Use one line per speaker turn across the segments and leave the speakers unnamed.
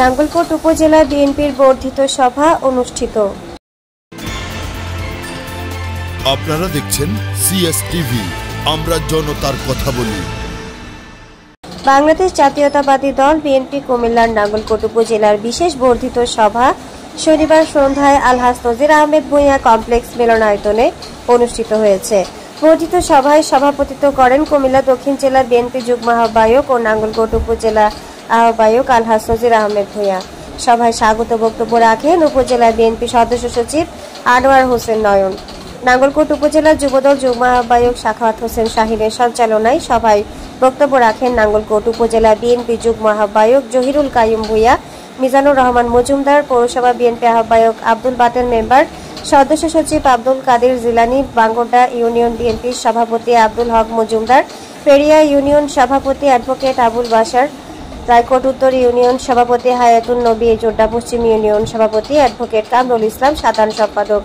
নাঙ্গলকোট উপজেলা বিএনপির বর্ধিত সভা অনুষ্ঠিত।
আপনারা দেখছেন সিএসটিভি, আমরা জনতার কথা বলি।
বাংলাদেশ জাতীয়তাবাদী দল বিএনপি কুমিল্লার নাঙ্গলকোট উপজেলার বিশেষ বর্ধিত সভা শনিবার সন্ধ্যায় আলহাজ নজির আহমেদ ভূঁইয়া কমপ্লেক্স মিলনায়তনে অনুষ্ঠিত হয়েছে। বর্ধিত সভায় সভাপতিত্ব করেন কুমিল্লা দক্ষিণ জেলা বিএনপি যুগ্ম আহ্বায়ক ও নাঙ্গলকোট উপজেলা আহ্বায়ক আলহাজ নজির আহমেদ ভূঁইয়া। সভায় স্বাগত বক্তব্য রাখেন উপজেলা বিএনপি সদস্য সচিব আনোয়ার হোসেন নয়ন। নাঙ্গলকোট উপজেলা যুবদল যুগ্ম আহ্বায়ক সাখাওয়াত হোসেন শাহিনের সঞ্চালনায় সভায় বক্তব্য রাখেন নাঙ্গলকোট উপজেলা বিএনপি যুগ্ম আহ্বায়ক জহিরুল কাইয়ুম ভূঁইয়া, মিজানুর রহমান মজুমদার, পৌরসভা বিএনপি আহ্বায়ক আব্দুল বাতেন মেম্বার, সদস্য সচিব আব্দুল কাদের জিলানি, বাঙ্গোডা ইউনিয়ন বিএনপির সভাপতি আব্দুল হক মজুমদার, পেরিয়া ইউনিয়ন সভাপতি অ্যাডভোকেট আবুল বাশার, রায়কোট উত্তর ইউনিয়ন সভাপতি হায়াতুন নবী, জোড্ডা পশ্চিম ইউনিয়ন সভাপতি অ্যাডভোকেট কামরুল ইসলাম, সাধারণ সম্পাদক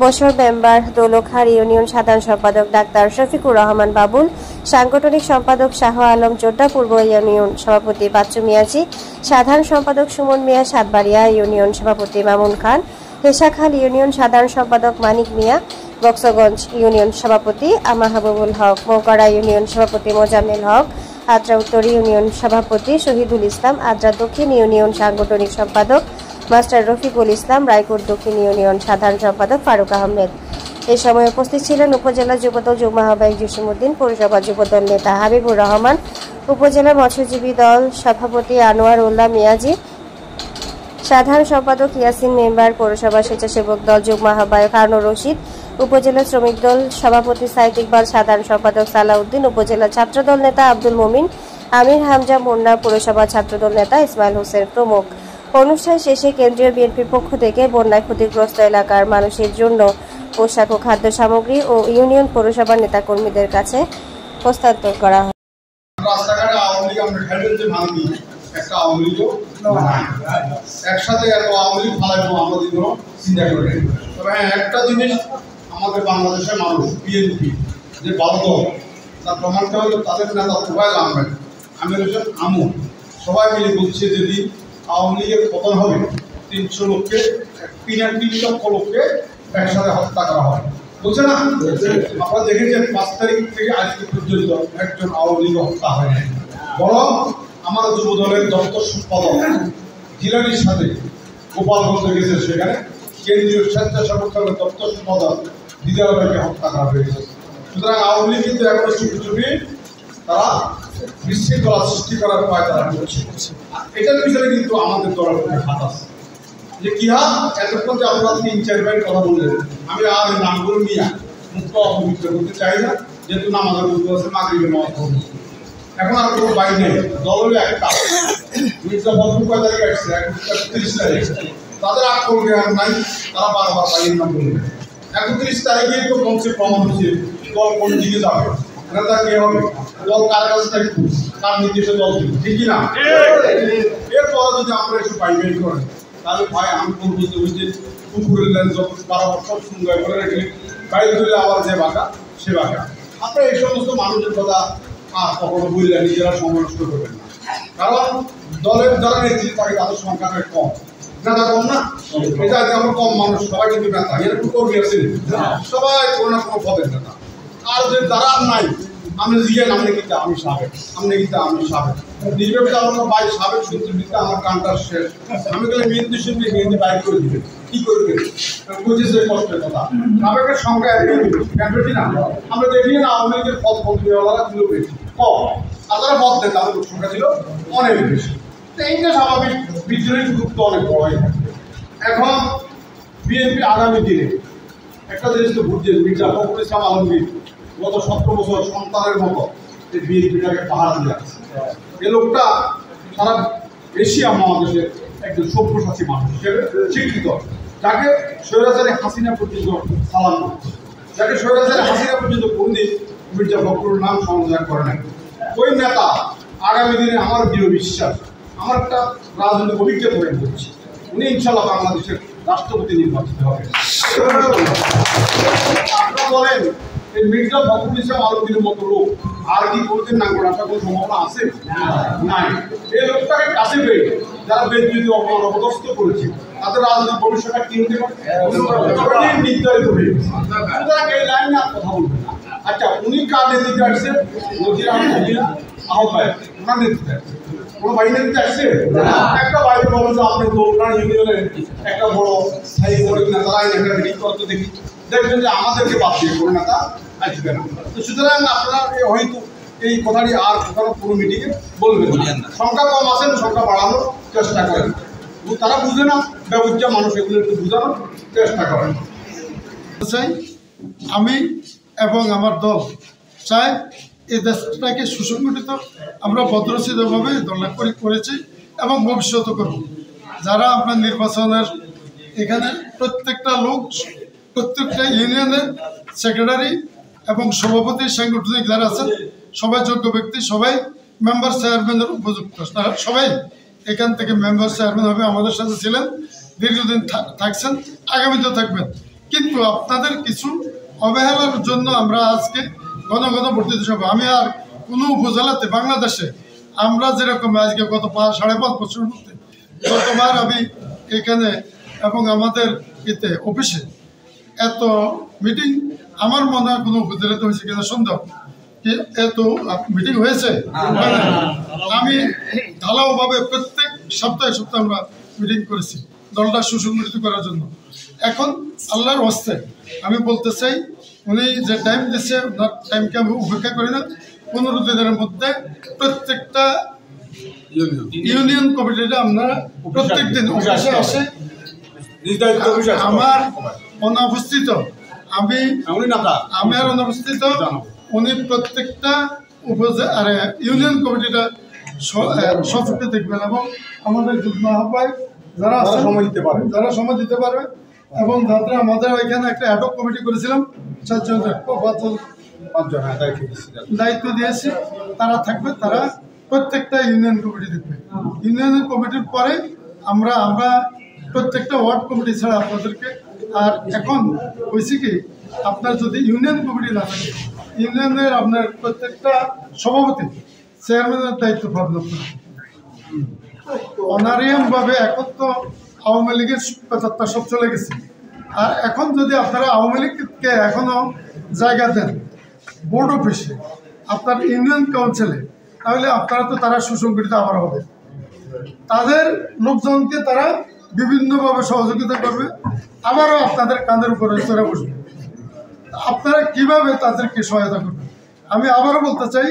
বশর মেম্বার, দৌলখার ইউনিয়ন সাধারণ সম্পাদক ডাক্তার শফিকুর রহমান বাবুল, সাংগঠনিক সম্পাদক শাহ আলম, জোড্ডা পূর্ব ইউনিয়ন সভাপতি বাচ্চু মিয়াজি, সাধারণ সম্পাদক সুমন মিয়া, সাতবাড়িয়া ইউনিয়ন সভাপতি মামুন খান, হেসাখাল ইউনিয়ন সাধারণ সম্পাদক মানিক মিয়া, বক্সগঞ্জ ইউনিয়ন সভাপতি মাহবুবুল হক, মৌকাড়া ইউনিয়ন সভাপতি মোজাম্মেল হক, আদ্রা উত্তর ইউনিয়ন সভাপতি শহীদুল ইসলাম, আদ্রা দক্ষিণ ইউনিয়ন সাংগঠনিক সম্পাদক মাস্টার রফিকুল ইসলাম, রায়কোট দক্ষিণ ইউনিয়ন সাধারণ সম্পাদক ফারুক আহমেদ। এই সময় উপস্থিত ছিলেন উপজেলা যুবদল যুগ্ম আহ্বায়ক জসিমউদ্দিন, পৌরসভা যুবদল নেতা হাবিবুর রহমান, উপজেলা মৎস্যজীবী দল সভাপতি আনোয়ার উল্লাহ মিয়াজি, সাধারণ সম্পাদক ইয়াসিন মেম্বার, পৌরসভা স্বেচ্ছাসেবক দল যুগ্ম আহ্বায়ক হারুনুর রশিদ, উপজেলা শ্রমিক দল সভাপতি সাইদ ইকবাল, সাধারণ সম্পাদক সালাউদ্দিন, উপজেলা ছাত্রদল নেতা আব্দুল মুমিন, আমির হামজা মুন্না, পৌরসভা ছাত্রদল নেতা ইসমাইল হোসেন প্রমুখ। অনুষ্ঠান শেষে কেন্দ্রীয় বিএনপির পক্ষ থেকে বন্যায় ক্ষতিগ্রস্ত এলাকার মানুষের জন্য পোশাক ও খাদ্য সামগ্রী ও ইউনিয়ন পৌরসভার নেতাকর্মীদের কাছে হস্তান্তর করা হয়।
রাস্তাঘাটে আওয়ামী লীগ আমরা খেলবেন যে ভাঙি একটা আওয়ামী লীগও একসাথে এত আওয়ামী লীগ ফালাইবো আমরা দিনও চিন্তা করে। তবে হ্যাঁ, একটা জিনিস আমাদের বাংলাদেশের মানুষ বিএনপি যে ভালো দল, তার প্রমাণটা হলো তাদের নেতা তোফায়েল আহমেদ, আমির হোসেন আমু সবাই মিলে বলছে যদি আওয়ামী লীগের পতন হবে 300 লোককে 3 লক্ষ লোককে একসাথে হত্যা করা হবে, বলছে না? আপনারা দেখেছেন 5 তারিখ থেকে আজকে পর্যন্ত একজন আওয়ামী লীগ হত্যা হয় নাই। বরং আমার যুব দলের দপ্তর সম্পাদক জিলানির সাথে গোপালগঞ্জে গেছে, সেখানে কেন্দ্রীয় স্বেচ্ছাসেবক দলের দপ্তর সম্পাদক বিদ্যালয়কে হত্যা করা হয়েছে। সুতরাং আওয়ামী লীগ কিন্তু এখনো চুপি চুপি তারা বিশৃঙ্খলা সৃষ্টি করার উপায় তারা করছে। এটার পিছনে কিন্তু আমাদের দলের হাত আছে। যে কি হাত? এতক্ষণ যে আপনারা 3-4 বার কথা বললেন, আমি আর নামগুলো নিয়ে মুক্ত অপবিত্র করতে চাই না, যেহেতু নামাজের উদ্যোগ আছে, মাগরিবের নামাজ পড়ব। এখন আর কোনো বাইক নেই, দলের একটা মির্জা ফখরুল কয় তারিখ আসছে, 31 তারিখ, তাদের আকল জ্ঞান নাই, তারা বারবার বাইকের নাম বলবে। 31 তারিখেই তো মঞ্চে প্রমাণ হচ্ছে দল কোন দিকে যাবে, নেতা কে হবে, দল কার কাছে থাকবে, তার নির্দেশে দল দিবে, ঠিক কিনা? এরপরে যদি আমরা একটু বাইক করেন তাহলে ভাই আমি কোন বলতে বুঝতে পুকুরের লেন যত 12 বছর সুন্দর করে রেখে বাইক ধরলে আবার যে বাঁকা সে বাঁকা। আপনারা এই সমস্ত মানুষের কথা কখনো বললে নিজেরা সময় নষ্ট করবেন না, কারণ দলের যারা নেতৃত্ব থাকে তাদের সংখ্যা কম, নেতা কম না, এটা আমরা কম মানুষ, সবাই কিন্তু নেতা, এরকম কর্মী আছে সবাই কোনো না কোনো পদের নেতা। আর যদি তারা নাই, আমি জিজ্ঞেস আপনি কিন্তু আমি সাবেক, আপনি কিন্তু আমি সাবেক, নিজেকে আমার ভাই সাবেক শুনতে দিতে আমার কানটার শেষ। আমি গেলে মেহেন্দি শুনতে মেহেন্দি বাইক করে দিবে, কি করবে? বুঝেছে কষ্টের কথা। সাবেকের সংখ্যা কেন বেশি না? আমরা দেখি না আওয়ামী লীগের পদ মন্ত্রীওয়ালারা ছিল বেশি কম, আর তারা পদ দেয় তাদের সংখ্যা ছিল অনেক বেশি। তো এইটা স্বাভাবিক, বিদ্রোহী গুরুত্ব অনেক বড় হয়ে থাকে। এখন বিএনপি আগামী দিনে একটা জিনিস তো বুঝছেন, মির্জা ফখরুল ইসলাম আলমগীর গত 17 বছর সন্তানের মতো এই বিএনপিটাকে পাহারা দিয়ে আসছে। এ লোকটা সারা এশিয়া মহাদেশের একজন সভ্যসাচী মানুষ হিসেবে স্বীকৃত, যাকে স্বৈরাচারী হাসিনা পর্যন্ত সালাম করছে, যাকে স্বৈরাচারী হাসিনা পর্যন্ত কোনদিন মির্জা ফখরুল নাম সংযোজন করে না। ওই নেতা আগামী দিনে আমার দৃঢ় বিশ্বাস, আমার একটা রাজনৈতিক অভিজ্ঞতা হয়ে বলছি, উনি ইনশাল্লাহ বাংলাদেশের রাষ্ট্রপতি নির্বাচিত হবে। আপনারা বলেন এই মির্জা ফখরুল ইসলাম আলমগীরের মতো লোক আর কি কোনোদিন নাঙ্গল আসার কোনো সম্ভাবনা আছে? নাই। এই লোকটাকে কাছে পেয়ে যারা বেদবিধি অপদস্থ করেছে তাদের রাজনৈতিক ভবিষ্যৎটা কি হতে পারে নির্ধারিত হয়ে গেছে। সুতরাং এই লাইনে আর কথা বলবেন না। আচ্ছা, উনি কার নেতৃত্বে আসছেন? নজির আহ্বায়ক, ওনার নেতৃত্বে আসছে। কোনো বাড়ি নেতৃত্বে আসছে? একটা বাইরে বলেন যে আপনি দোলনার ইউনিয়নের একটা বড় স্থায়ী বড় নেতারা একটা মিটিং করতে দেখি, দেখবেন যে আমাদেরকে বাদ দিয়ে কোনো নেতা আসবে না। তো সুতরাং আপনারা হয়তো এই কথাটি আর কোথাও পুরো মিটিংয়ে বলবেন না। সংখ্যা কম আছেন, সংখ্যা বাড়ানোর চেষ্টা করেন। তারা বুঝে না, ব্যবস্থা মানুষ এগুলো একটু বোঝানোর চেষ্টা করেন।
চাই আমি এবং আমার দল চাই এই দেশটাকে সুসংগঠিত আমরা ভদ্রচিতভাবে দল করেছি এবং ভবিষ্যৎ করব। যারা আপনার নির্বাচনের এখানে প্রত্যেকটা লোক, প্রত্যেকটা ইউনিয়নের সেক্রেটারি এবং সভাপতি সাংগঠনিক যারা আছেন সবাই যোগ্য ব্যক্তি, সবাই মেম্বার চেয়ারম্যানের উপযুক্ত, তারা সবাই এখান থেকে মেম্বার চেয়ারম্যান হবে। আমাদের সাথে ছিলেন, দীর্ঘদিন থাকছেন, আগামীতেও থাকবেন। কিন্তু আপনাদের কিছু অবহেলার জন্য আমরা আজকে ঘন ঘন বর্ধিত সভা, আমি আর কোনো উপজেলাতে বাংলাদেশে আমরা যেরকম আজকে গত 5.5 বছর মধ্যে গতবার আমি এখানে এবং আমাদের এতে অফিসে এত মিটিং আমার মনে হয় কোনো উপজেলাতে হয়েছে কিনা সন্দেহ, এত মিটিং হয়েছে। আমি ঢালাওভাবে প্রত্যেক সপ্তাহে আমরা মিটিং করেছি দলটা সুসংগঠিত করার জন্য। এখন আল্লাহর হস্তে আমি বলতে চাই, উনি যে টাইম দিচ্ছে ওনার টাইমকে আমি উপেক্ষা করি না। 15 দিনের মধ্যে প্রত্যেকটা ইউনিয়ন কমিটিটা আমরা প্রত্যেক দিন অফিসে আসে আমার অনুপস্থিত উনি প্রত্যেকটা ইউনিয়ন কমিটিটা সচক্ষে দেখবেন এবং আমাদের যুগ্ম আহ্বায়ক যারা সময় দিতে পারবে এবং যারা আমাদের এখানে একটা অ্যাডহক কমিটি করেছিলাম 4 দায়িত্ব দিয়েছি, তারা থাকবে, তারা প্রত্যেকটা ইউনিয়ন কমিটি দেখবে। ইউনিয়ন কমিটির পরে আমরা প্রত্যেকটা ওয়ার্ড কমিটি ছাড়া আপনাদেরকে আর এখন হয়েছে কি, আপনার যদি ইউনিয়ন কমিটি না থাকে ইউনিয়নের আপনার প্রত্যেকটা সভাপতি চেয়ারম্যানের দায়িত্ব পাবেন আপনারা অনারিয়ামভাবে। এখন তো আওয়ামী লীগের পেতাত্তা সব চলে গেছে, আর এখন যদি আপনারা আওয়ামী লীগকে এখনও জায়গা দেন বোর্ড অফিসে, আপনার ইউনিয়ন কাউন্সিলে, তাহলে আপনারা তো তারা সুসংগঠিত আবার হবে। তাদের লোকজনকে তারা বিভিন্নভাবে সহযোগিতা করবে, আবারও আপনাদের কাঁধের উপরে চড়ে বসবে। আপনারা কিভাবে তাদেরকে সহায়তা করবেন? আমি আবারও বলতে চাই,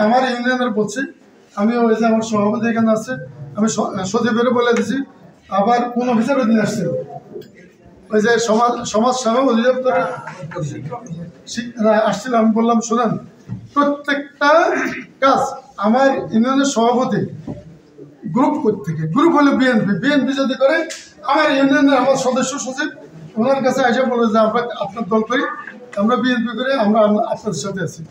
আমার ইউনিয়নের বলছি, আমি ওই যে আমার সভাপতি এখানে আছে, আমি সচিবেরও বলে দিছি, আবার কোন অফিসারও দিন আসছে, ওই যে সমাজ সেবা অধিদপ্তরে আসছিল। আমি বললাম শোনেন, প্রত্যেকটা কাজ আমার ইউনিয়নের সভাপতি গ্রুপ থেকে, গ্রুপ হলে বিএনপি যদি করে, আমার ইউনিয়নের আমার সদস্য সচিব ওনার কাছে এসে বলে যে আমরা আপনার দল করি, আমরা বিএনপি করে আমরা আপনাদের সাথে আছি।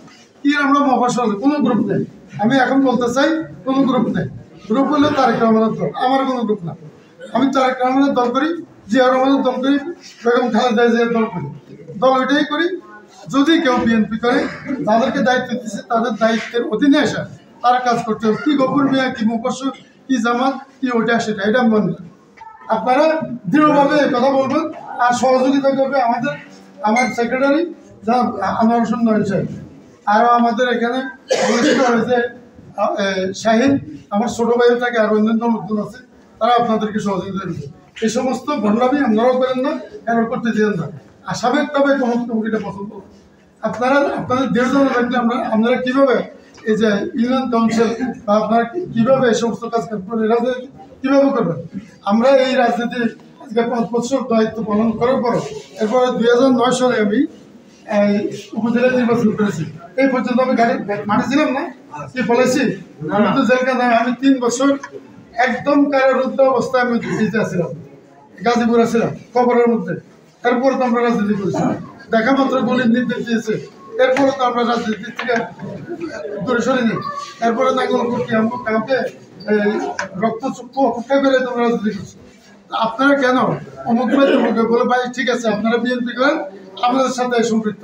কি আমরা মফাসল কোনো গ্রুপ নেই। আমি এখন বলতে চাই কোনো গ্রুপ নেই। গ্রুপ হলে তারেক রহমানের দল, আমার কোনো গ্রুপ না। আমি তারেক রহমানের দল করি, জিয়া রহমানের দল করি, বেগম খালেদা জিয়ার দল করি, দল ওইটাই করি। যদি কেউ বিএনপি করে, তাদেরকে দায়িত্ব দিচ্ছে, তাদের দায়িত্বের অধীনে আসা তার কাজ করতে হবে। কি গফুর মিয়া, কি মুফাসসর, কি জামাত, কি ওইটা সেটা, এটা মনে না। আপনারা দৃঢ়ভাবে কথা বলবেন আর সহযোগিতা করবে আমার সেক্রেটারি আনোয়ার হোসেন নয়ন সাহেব, আরও আমাদের এখানে পরিচিত হয়েছে শাহিন, আমার ছোটো ভাইও থাকে, আর অন্যান্য লোকজন আছে, তারা আপনাদেরকে সহযোগিতা দেবে। এই সমস্ত ভণ্ডামি আপনারাও করেন না, কেন করতে দিলেন না। আশাবেগভাবে কমিটিটা পছন্দ আপনাদের 1.5 জন থাকলে আপনারা কীভাবে এই যে ইউনিয়ন কাউন্সিল বা আপনারা কীভাবে এই সমস্ত কাজ করবেন, রাজনীতি কীভাবে করবেন? আমরা এই রাজনীতি আজকে 5 বছর দায়িত্ব পালন করার পর, এরপরে 2009 সালে আমি উপজেলা নির্বাচন করেছি। এই পর্যন্ত আমি মাঠে ছিলাম না, কি বলেছি, আমি তো জেলখানায়, আমি 3 বছর একদম কারারুদ্ধ অবস্থায় আমি দিতে আসছিলাম, গাজীপুর আসছিলাম খবরের মধ্যে। এরপরে তো আমরা রাজনীতি করেছি, দেখা মাত্র গুলির নির্দেশ দিয়েছে, এরপরে তো আমরা রাজনীতি থেকে দূরে সরিনি। এরপরে নাঙ্গল করতে কাউকে রক্ত চক্ষু অপেক্ষা করে তোমরা রাজনীতি করছি। আপনারা কেন অমুক ভাই তমুক বলে ভাই ঠিক আছে আপনারা বিএনপি করেন আমাদের সাথে সম্পৃক্ত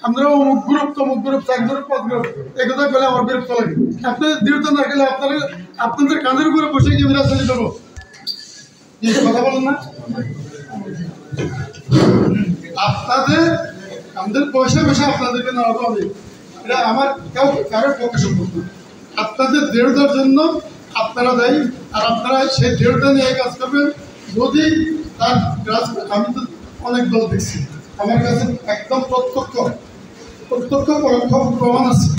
আপনারা অমুক গ্রুপ তমুক গ্রুপ 4 গ্রুপ 5 গ্রুপ একথা বলে আমার বিরক্ত লাগে আপনাদের দৃঢ়তা না গেলে আপনাদের কাঁধের উপরে বসে গিয়ে রাজনীতি করবো কথা বলেন না আমাদের পয়সা আপনাদেরকে নাড়াবো আমি এটা আমার কারোর পক্ষে সম্ভব না আপনাদের দৃঢ়তার জন্য আপনারা দেয় আর আপনারা সেই দৃঢ়তা নিয়ে কাজ করবেন যদি তার আমি তো অনেক দল দেখছি আমার কাছে একদম প্রত্যক্ষ পরোক্ষ প্রমাণ আছে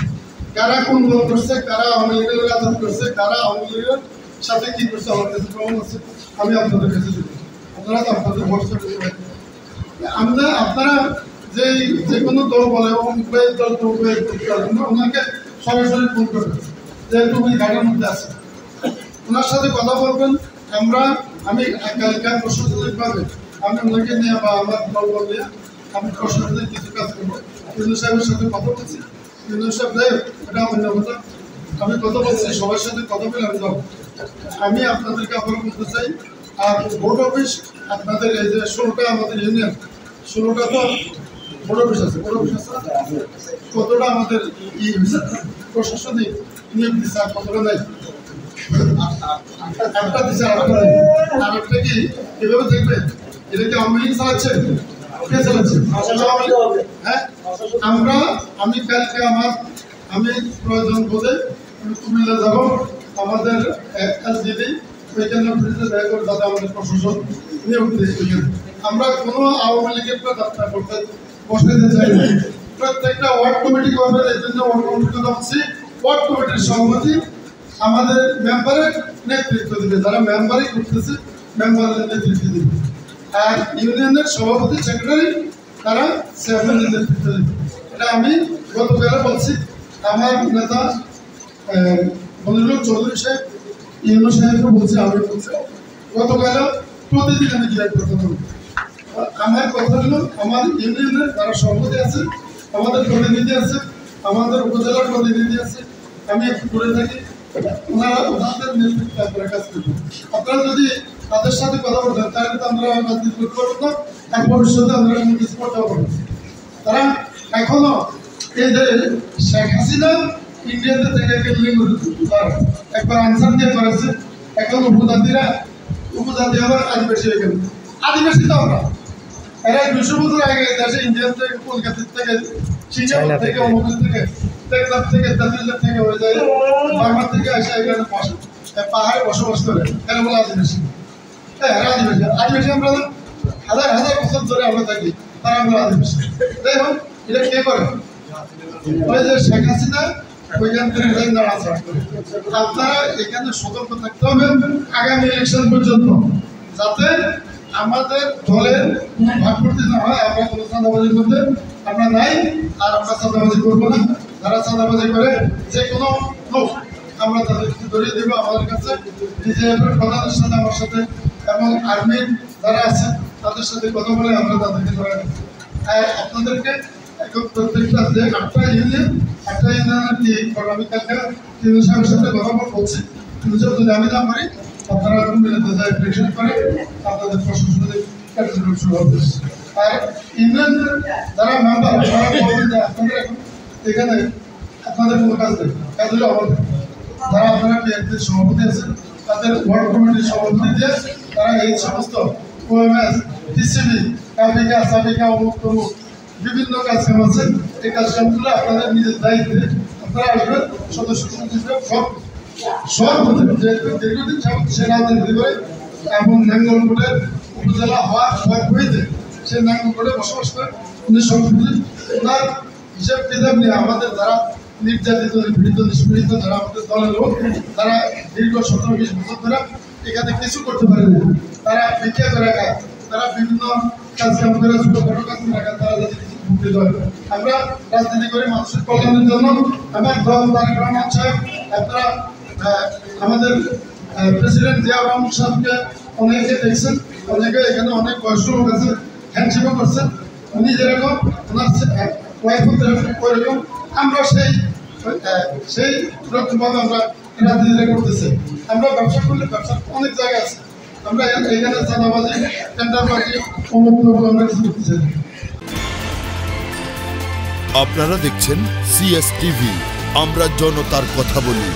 কারা কোন দল করছে কারা আওয়ামী লীগের আচরণ করছে কারা আওয়ামী লীগের সাথে কি করছে আমার কাছে প্রমাণ আছে আমি আপনাদের কাছে দেবো আপনারা তো আপনাদের ভরসা করতে পারেন আপনারা যে কোনো দল বলে দল ওনাকে সরাসরি ফোন করবেন যেহেতু উনি গাড়ির মধ্যে আছে ওনার সাথে কথা বলবেন আমি প্রশাসনিকভাবে আমি ওনাকে নিয়ে বা আমার দল বলে আমি প্রশাসনিক কিছু কাজ করবো ইউনূস সাহেবের সাথে কথা বলছি ইউনূস সাহেব যাই এটা অন্য কথা আমি কথা বলছি সবার সাথে কথা বলে আমি যাবো আমি আপনাদেরকে আবার বলতে চাই আর ভোট অফিস আপনাদের এই যে 16টা আমাদের ইউনিয়ন 16টা তো ভোট অফিস আছে কতটা আমাদের প্রশাসনিক নিয়োগ দিচ্ছে আর কতটা নাই একটা দিচ্ছে আরেকটা কি এভাবে দেখবে এটা কি আওয়ামী লীগ চালাচ্ছে কে চালাচ্ছে হ্যাঁ আমি কালকে আমি প্রয়োজন বোধে কুমিল্লা যাবো আমাদের এলজিডি ওইখানে দেখা করে যাতে আমাদের প্রশাসন নিয়োগ দিয়েছে আমরা কোনো আওয়ামী লীগের যাত্রা করতে বসাতে চাই না প্রত্যেকটা ওয়ার্ড কমিটি করবে এই জন্য ওয়ার্ড কমিটি হচ্ছে ওয়ার্ড কমিটির সভাপতি আমাদের মেম্বারের নেতৃত্ব দেবে যারা মেম্বারই করতেছে মেম্বারের নেতৃত্ব দেবে আর ইউনিয়নের সভাপতি সেক্রেটারি তারা চেয়ারম্যানের নেতৃত্ব দেবে এটা আমি গতকাল বলছি আমার নেতা বদরুল চৌধুরী সাহেব ইউনূস সাহেবকে বলছি আমি বলছি গতকাল প্রতিদিন আমি জিজ্ঞাসা করতে পারবো আমার কথা হলো আমার ইউনিয়নের যারা সভাপতি আছে আমাদের প্রতিনিধি আছে আমাদের উপজেলার প্রতিনিধি আছে আমি একটু করে থাকি ওনাদের নেতৃত্বে আপনারা কাজ করবেন আপনারা যদি তাদের সাথে কথা বলতেন তাহলে তো আমরা রাজনীতি করতে পারবো না এক ভবিষ্যতে আমরা কোনো কিছু করতে পারবো না তারা এখনো এই যে শেখ হাসিনা ইন্ডিয়াতে থেকে একবার আনসার দিয়ে করেছে এখন উপজাতি আবার আদিবাসী হয়ে গেল আদিবাসী তো আমরা এরা 200 বছর আগে দেশে ইন্ডিয়ান থেকে কলকাতা থেকে সিঙ্গাপুর থেকে অমুক থেকে টেকনাফ থেকে তামিলনাড়ু থেকে হয়ে যায় বাংলা থেকে এসে এখানে বসে পাহাড়ে বসবাস করে এরা বলে আদিবাসী এরা আদিবাসী আমরা হাজার হাজার বছর ধরে আমরা থাকি তারা আমরা আদিবাসী তাই হোক এটা কে করে ওই যে শেখ হাসিনা ওইখান থেকে আপনারা এখানে সতর্ক থাকতে হবে আগামী ইলেকশন পর্যন্ত যাতে আমাদের দলের কোনো ভাগবর্তী না হয় আমরা কোনো চাঁদাবাজির মধ্যে আমরা নাই আর আমরা চাঁদাবাজি করবো না যারা চাঁদাবাজি করে যে কোনো লোক আমরা তাদেরকে ধরিয়ে দেবো আমাদের কাছে ডিজিএফের প্রধানের সাথে আমার সাথে এবং আর্মির যারা আছে তাদের সাথে কথা বলে আমরা তাদেরকে ধরে নেব আপনাদেরকে প্রত্যেকটা যে 8টা ইউনিয়নের কি আমি কালকে ইউনিয়ন সাহেবের সাথে কথা বলছি যদি আমি না পারি আপনারা মিলেতে যায় প্রেশন করে আপনাদের প্রশাসনিক কার্যক্রম শুরু হবে আর ইউনিয়ন যারা মেম্বার তারা বলবেন যে আপনাদের এখন এখানে আপনাদের কোনো কাজ নেই কাজ হলে আমাদের যারা আপনারা বিএনপির সভাপতি আছেন তাদের ওয়ার্ড কমিটির সভাপতি দিয়ে তারা এই সমস্ত ওএমএস টিসিবি কাবিকা সাবিকা অমুক তমুক বিভিন্ন কাজকাম আছে এই কাজকামগুলো আপনাদের নিজের দায়িত্বে আপনারা আসবেন সদস্য সব দীর্ঘদিন সে রাজনীতি করে এবং নাঙ্গলকোটের উপজেলা হওয়ার হয়েছে সে নাঙ্গলকোটে বসবাস করে উনি সংস্কৃতি ওনার হিসাব কিতাব নিয়ে আমাদের যারা নির্যাতিত নিপীড়িত নিষ্পীড়িত যারা আমাদের দলের লোক তারা দীর্ঘ 17-20 বছর ধরে এখানে কিছু করতে পারে না তারা ভিক্ষা করে খায় তারা বিভিন্ন কাজকাম করে ছোটখাটো কাজ করে খায় তারা যাতে কিছু উপকৃত হয় আমরা রাজনীতি করে মানুষের কল্যাণের জন্য আমার দল তারেক রহমান সাহেব আপনারা আমাদের প্রেসিডেন্ট জিয়াউর রহমান সাহেবকে অনেকে দেখছেন অনেকে এখানে অনেক বয়স্ক লোক আছে হ্যান্ডশেপও করছেন উনি যেরকম ওনার ওয়াইফও ওইরকম আমরা সেই রকমভাবে আমরা রাজনীতিটা করতেছি আমরা ব্যবসা করলে ব্যবসার অনেক জায়গা আছে আমরা এখানে চাঁদাবাজি টেন্ডারবাজি অমুক আমরা কিছু করতে চাই।
আপনারা দেখছেন সিএস টিভি, আমরা জনতার কথা বলি।